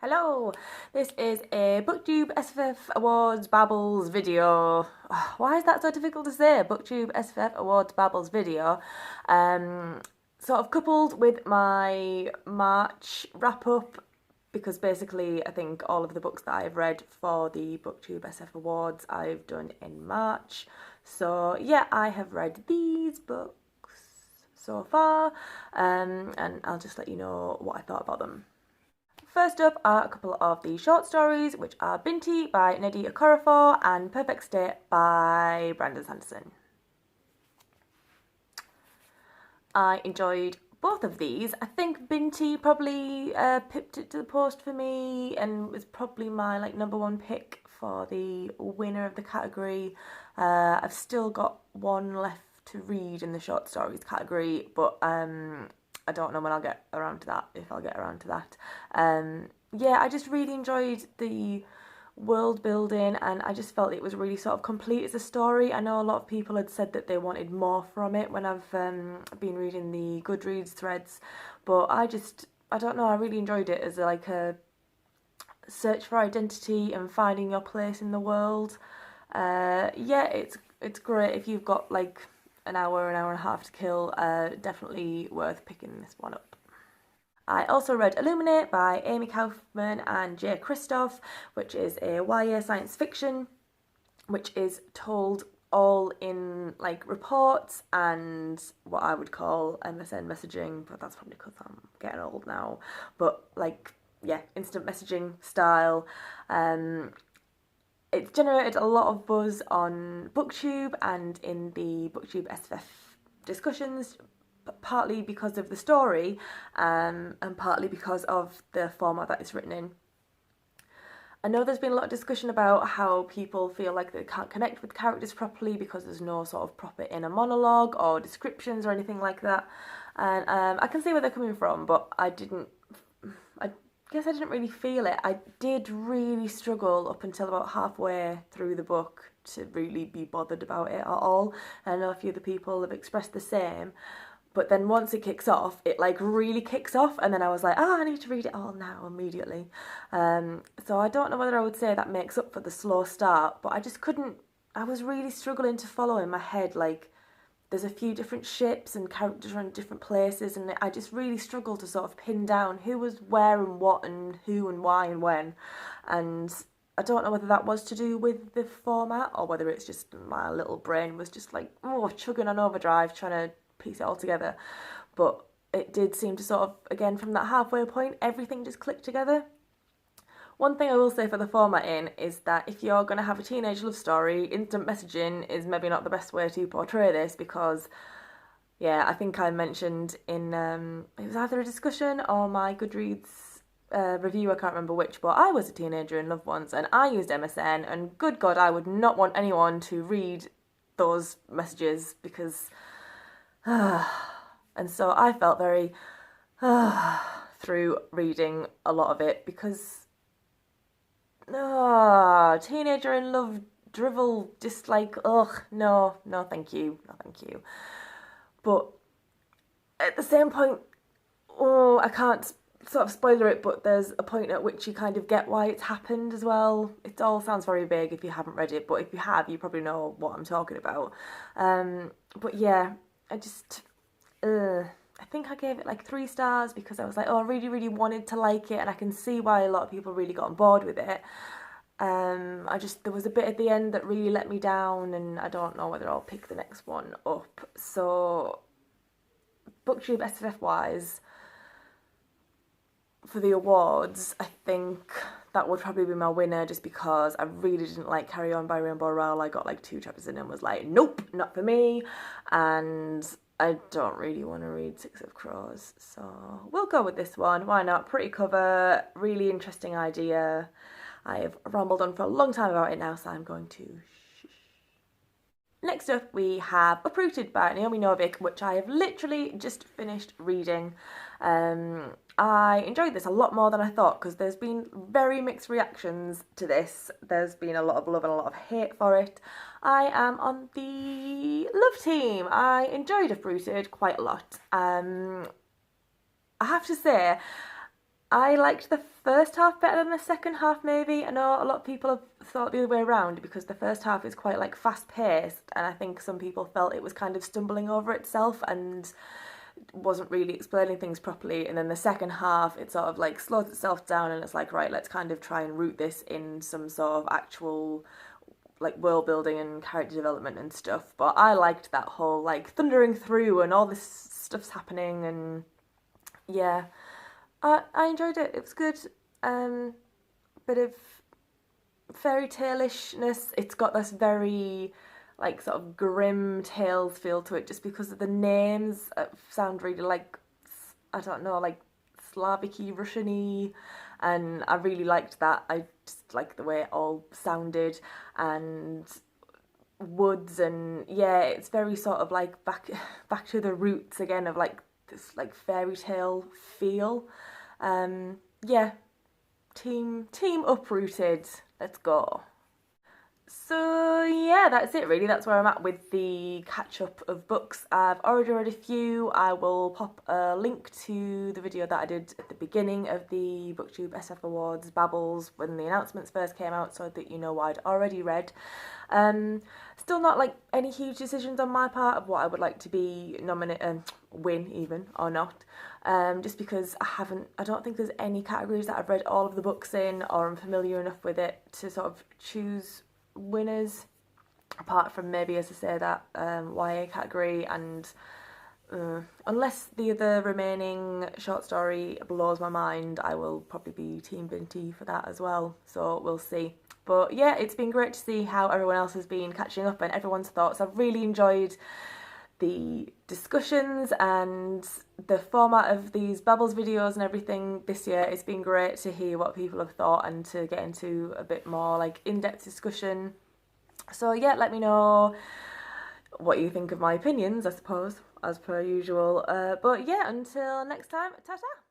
Hello, this is a Booktube SFF Awards Babbles video. Why is that so difficult to say? Booktube SFF Awards Babbles video. Sort of coupled with my March wrap up, because basically I think all of the books that I've read for the Booktube SFF Awards I've done in March. So yeah, I have read these books so far, and I'll just let you know what I thought about them. First up are a couple of the short stories, which are Binti by Nnedi Okorafor and Perfect State by Sanderson. I enjoyed both of these. I think Binti probably pipped it to the post for me and was probably my number one pick for the winner of the category. I've still got one left to read in the short stories category, but I don't know when I'll get around to that, if I'll get around to that. Yeah, I just really enjoyed the world building, and I just felt it was really sort of complete as a story. I know a lot of people had said that they wanted more from it when I've been reading the Goodreads threads, but I don't know, I really enjoyed it as like a search for identity and finding your place in the world. Yeah, it's great if you've got like an hour and a half to kill. Definitely worth picking this one up. I also read Illuminate by Amy Kaufmann and Kristoff, which is a YA science fiction, which is told all in like reports and what I would call MSN messaging, but that's probably because I'm getting old now. But like, yeah, instant messaging style. It's generated a lot of buzz on Booktube and in the Booktube SFF discussions, partly because of the story and partly because of the format that it's written in. I know there's been a lot of discussion about how people feel like they can't connect with characters properly because there's no sort of proper inner monologue or descriptions or anything like that. And I can see where they're coming from, but I guess I didn't really feel it. I did really struggle up until about halfway through the book to really be bothered about it at all. I know a few other people have expressed the same, but then once it kicks off, it like really kicks off, and then I was like, I need to read it all now immediately. So I don't know whether I would say that makes up for the slow start, but I just couldn't, I was really struggling to follow in my head, like there's a few different ships and characters are in different places, and I just really struggled to sort of pin down who was where and what and who and why and when. And I don't know whether that was to do with the format or whether it's just my little brain was just like, chugging on overdrive trying to piece it all together. But it did seem to sort of, again, from that halfway point, everything just clicked together. One thing I will say for the format in is that if you're going to have a teenage love story, instant messaging is maybe not the best way to portray this, because, yeah, I think I mentioned in, it was either a discussion or my Goodreads review, I can't remember which, but I was a teenager in Love once and I used MSN, and good God, I would not want anyone to read those messages because, and so I felt very through reading a lot of it, because teenager in love drivel, just like, no thank you, no thank you. But at the same point, I can't sort of spoiler it, but there's a point at which you kind of get why it's happened as well. It all sounds very vague if you haven't read it, but if you have, you probably know what I'm talking about. But yeah, I just I think I gave it like 3 stars because I was like, I really, really wanted to like it, and I can see why a lot of people really got on board with it. There was a bit at the end that really let me down, and I don't know whether I'll pick the next one up. So, Booktube SFF wise, for the awards, I think that would probably be my winner, just because I really didn't like Carry On by Rainbow Rowell. I got like 2 chapters in and was like, nope, not for me. And I don't really want to read Six of Crows, so we'll go with this one. Why not? Pretty cover, really interesting idea. I have rambled on for a long time about it now, so I'm going to shh. Next up, we have Uprooted by Naomi Novik, which I have literally just finished reading. I enjoyed this a lot more than I thought, because there's been very mixed reactions to this. There's been a lot of love and a lot of hate for it. I am on the love team. I enjoyed Uprooted quite a lot. I have to say, I liked the first half better than the second half, maybe. I know a lot of people have thought the other way around because the first half is quite like fast paced, and I think some people felt it was kind of stumbling over itself and wasn't really explaining things properly. And then the second half, it sort of like slows itself down and it's like, right, let's kind of try and root this in some sort of actual like world building and character development and stuff. But I liked that whole like thundering through and all this stuff's happening, and yeah. I enjoyed it. It was good. Bit of fairy tale-ishness. It's got this very like sort of grim tales feel to it, just because of the names sound really like, I don't know, like Slavic-y, Russian-y, and I really liked that. I just like the way it all sounded, and woods, and yeah, it's very sort of like back to the roots again of like this like fairy tale feel. Yeah, team Uprooted. Let's go. So yeah, that's it really. That's where I'm at with the catch up of books. I've already read a few. I will pop a link to the video that I did at the beginning of the Booktube SFF Awards, Babbles, when the announcements first came out, so that you know what I'd already read. Still not like any huge decisions on my part of what I would like to be nominated, win even, or not. Just because I don't think there's any categories that I've read all of the books in, or I'm familiar enough with it to sort of choose winners, apart from maybe, as I say, that YA category, and unless the other remaining short story blows my mind, I will probably be Team Binti for that as well, so we'll see. But yeah, it's been great to see how everyone else has been catching up and everyone's thoughts. I've really enjoyed the discussions and the format of these Babbles videos and everything this year. It's been great to hear what people have thought and to get into a bit more like in-depth discussion. So yeah, let me know what you think of my opinions, I suppose, as per usual. But yeah, until next time, ta-ta!